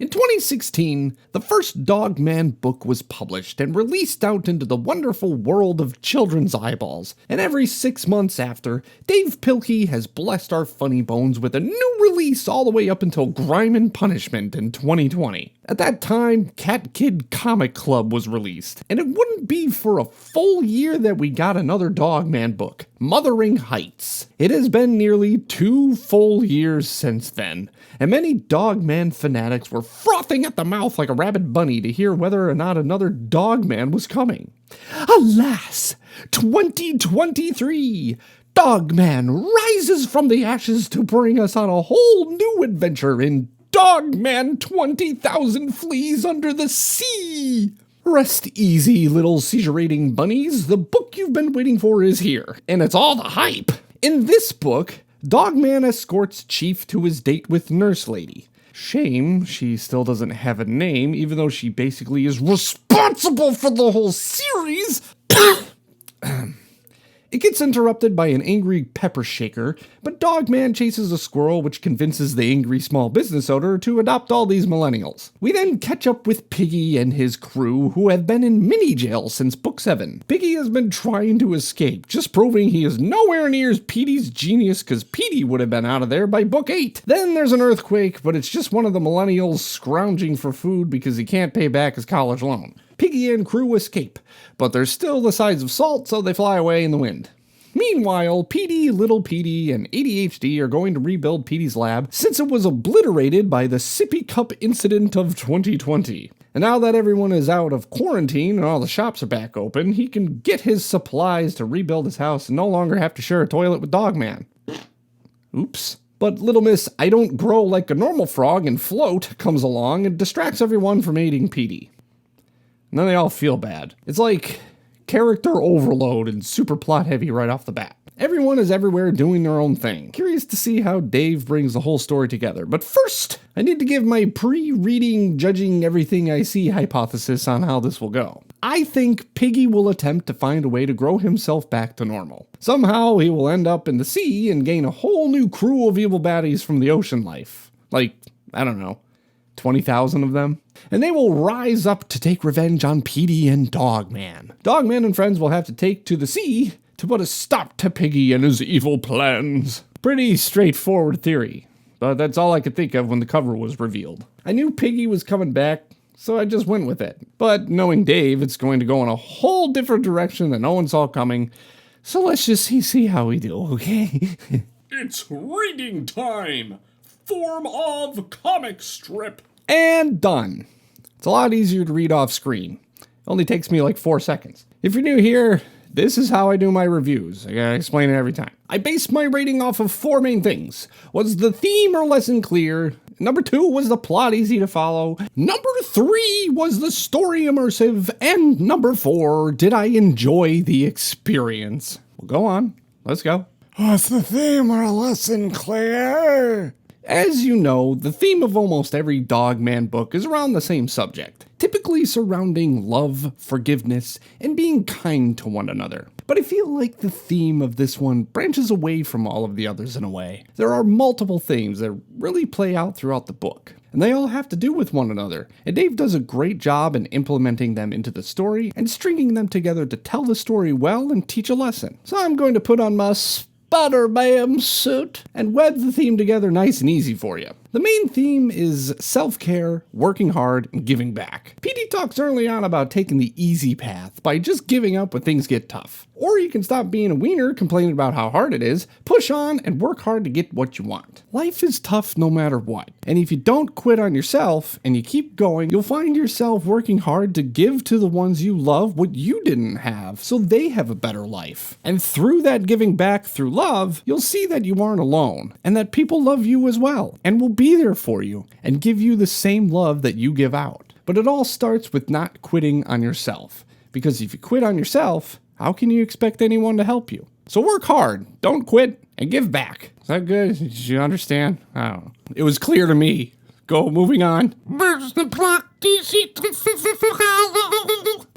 In 2016, the first Dog Man book was published and released out into the wonderful world of children's eyeballs, and every 6 months after, Dave Pilkey has blessed our funny bones with a new release all the way up until Grime and Punishment in 2020. At that time, Cat Kid Comic Club was released, and it wouldn't be for a full year that we got another Dog Man book, Mothering Heights. It has been nearly 2 full years since then, and many Dog Man fanatics were frothing at the mouth like a rabid bunny to hear whether or not another Dog Man was coming. Alas, 2023! Dog Man rises from the ashes to bring us on a whole new adventure in Dog Man 20,000 Fleas Under the Sea! Rest easy, little seizure-rating bunnies. The book you've been waiting for is here, and it's all the hype. In this book, Dog Man escorts Chief to his date with Nurse Lady. Shame she still doesn't have a name, even though she basically is responsible for the whole series. It gets interrupted by an angry pepper shaker, but Dog Man chases a squirrel which convinces the angry small business owner to adopt all these millennials. We then catch up with Piggy and his crew, who have been in mini jail since book 7. Piggy has been trying to escape, just proving he is nowhere near Petey's genius, because Petey would have been out of there by book 8. Then there's an earthquake, but it's just one of the millennials scrounging for food because he can't pay back his college loan. Piggy and crew escape, but there's still the sides of salt, so they fly away in the wind. Meanwhile, Petey, Little Petey, and ADHD are going to rebuild Petey's lab since it was obliterated by the sippy cup incident of 2020. And now that everyone is out of quarantine and all the shops are back open, he can get his supplies to rebuild his house and no longer have to share a toilet with Dog Man. Oops. But Little Miss I Don't Grow Like a Normal Frog and Float comes along and distracts everyone from aiding Petey. And then they all feel bad. It's like character overload and super plot heavy right off the bat. Everyone is everywhere doing their own thing. Curious to see how Dave brings the whole story together. But first, I need to give my pre-reading, judging everything I see hypothesis on how this will go. I think Piggy will attempt to find a way to grow himself back to normal. Somehow he will end up in the sea and gain a whole new crew of evil baddies from the ocean life. Like, I don't know, 20,000 of them? And they will rise up to take revenge on Petey and Dog Man. Dog Man and friends will have to take to the sea to put a stop to Piggy and his evil plans. Pretty straightforward theory, but that's all I could think of when the cover was revealed. I knew Piggy was coming back, so I just went with it. But knowing Dave, it's going to go in a whole different direction that no one saw coming, so let's just see how we do, okay? It's reading time! Form of comic strip! And done. It's a lot easier to read off screen. It only takes me like 4 seconds. If you're new here, this is how I do my reviews. I gotta explain it every time. I base my rating off of 4 main things. Was the theme or lesson clear? Number 2, was the plot easy to follow? Number 3, was the story immersive? And number 4, did I enjoy the experience? Well, go on. Let's go. Was the theme or lesson clear? As you know, the theme of almost every Dog Man book is around the same subject, typically surrounding love, forgiveness, and being kind to one another. But I feel like the theme of this one branches away from all of the others in a way. There are multiple themes that really play out throughout the book, and they all have to do with one another, and Dave does a great job in implementing them into the story and stringing them together to tell the story well and teach a lesson. So I'm going to put on my Spider-Man suit and web the theme together nice and easy for you. The main theme is self-care, working hard, and giving back. Petey talks early on about taking the easy path by just giving up when things get tough. Or you can stop being a wiener complaining about how hard it is, push on, and work hard to get what you want. Life is tough no matter what, and if you don't quit on yourself and you keep going, you'll find yourself working hard to give to the ones you love what you didn't have, so they have a better life. And through that giving back through love, you'll see that you aren't alone, and that people love you as well, and will be there for you, and give you the same love that you give out. But it all starts with not quitting on yourself, because if you quit on yourself, how can you expect anyone to help you? So work hard, don't quit, and give back. Is that good? Did you understand? I don't know. It was clear to me. Go, moving on.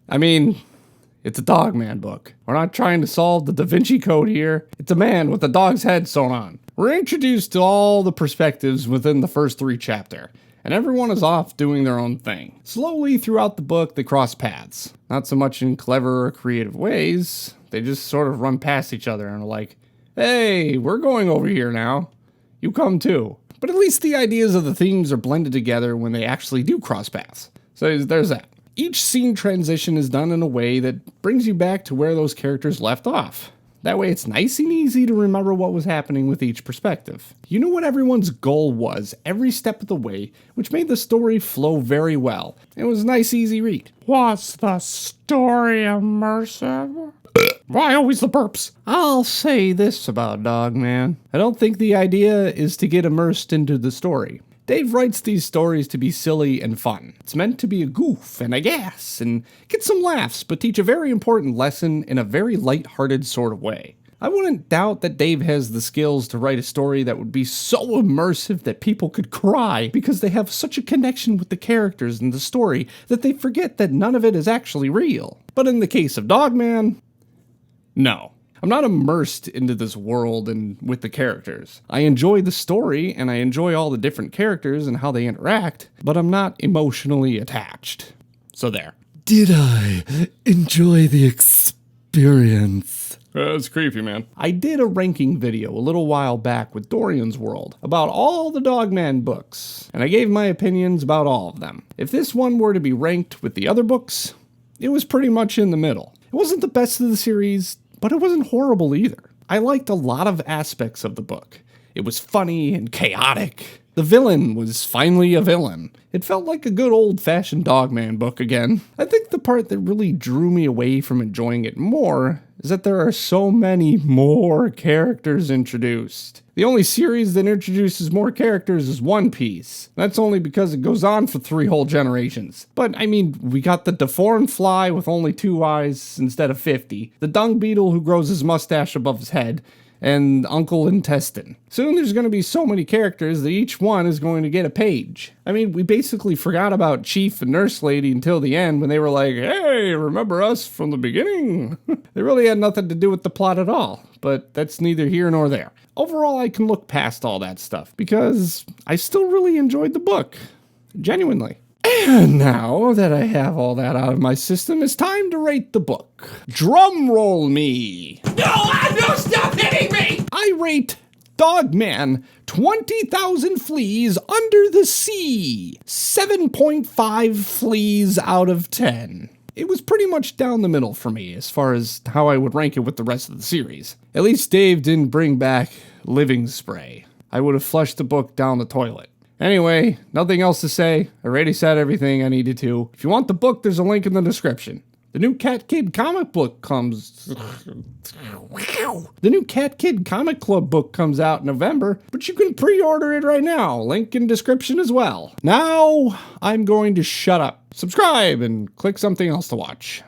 I mean, it's a Dog Man book. We're not trying to solve the Da Vinci Code here. It's a man with a dog's head sewn on. We're introduced to all the perspectives within the first 3 chapters. and everyone is off doing their own thing. Slowly throughout the book, they cross paths. Not so much in clever or creative ways, they just sort of run past each other and are like, hey, we're going over here now. You come too. But at least the ideas of the themes are blended together when they actually do cross paths. So there's that. Each scene transition is done in a way that brings you back to where those characters left off. That way it's nice and easy to remember what was happening with each perspective. You knew what everyone's goal was every step of the way, which made the story flow very well. It was a nice, easy read. Was the story immersive? Why always the burps? I'll say this about Dogman. I don't think the idea is to get immersed into the story. Dave writes these stories to be silly and fun. It's meant to be a goof and a gas and get some laughs, but teach a very important lesson in a very light-hearted sort of way. I wouldn't doubt that Dave has the skills to write a story that would be so immersive that people could cry because they have such a connection with the characters and the story that they forget that none of it is actually real. But in the case of Dogman, no. I'm not immersed into this world and with the characters. I enjoy the story and I enjoy all the different characters and how they interact, but I'm not emotionally attached. So there. Did I enjoy the experience? That's creepy, man. I did a ranking video a little while back with Dorian's World about all the Dogman books, and I gave my opinions about all of them. If this one were to be ranked with the other books, it was pretty much in the middle. It wasn't the best of the series, but it wasn't horrible either. I liked a lot of aspects of the book. It was funny and chaotic. The villain was finally a villain. It felt like a good old-fashioned Dogman book again. I think the part that really drew me away from enjoying it more is that there are so many more characters introduced. The only series that introduces more characters is One Piece. That's only because it goes on for 3 whole generations. But, I mean, we got the deformed fly with only 2 eyes instead of 50, the dung beetle who grows his mustache above his head, and Uncle Intestine. Soon there's going to be so many characters that each one is going to get a page. I mean, we basically forgot about Chief and Nurse Lady until the end when they were like, hey, remember us from the beginning? They really had nothing to do with the plot at all, but that's neither here nor there. Overall, I can look past all that stuff because I still really enjoyed the book. Genuinely. And now that I have all that out of my system, it's time to rate the book. Drum roll me. No, stop hitting me! I rate Dogman 20,000 Fleas Under the Sea. 7.5 fleas out of 10. It was pretty much down the middle for me as far as how I would rank it with the rest of the series. At least Dave didn't bring back living spray. I would have flushed the book down the toilet. Anyway, nothing else to say. I already said everything I needed to. If you want the book, there's a link in the description. The new Cat Kid comic book comes... The new Cat Kid Comic Club book comes out in November, but you can pre-order it right now. Link in description as well. Now, I'm going to shut up, subscribe, and click something else to watch.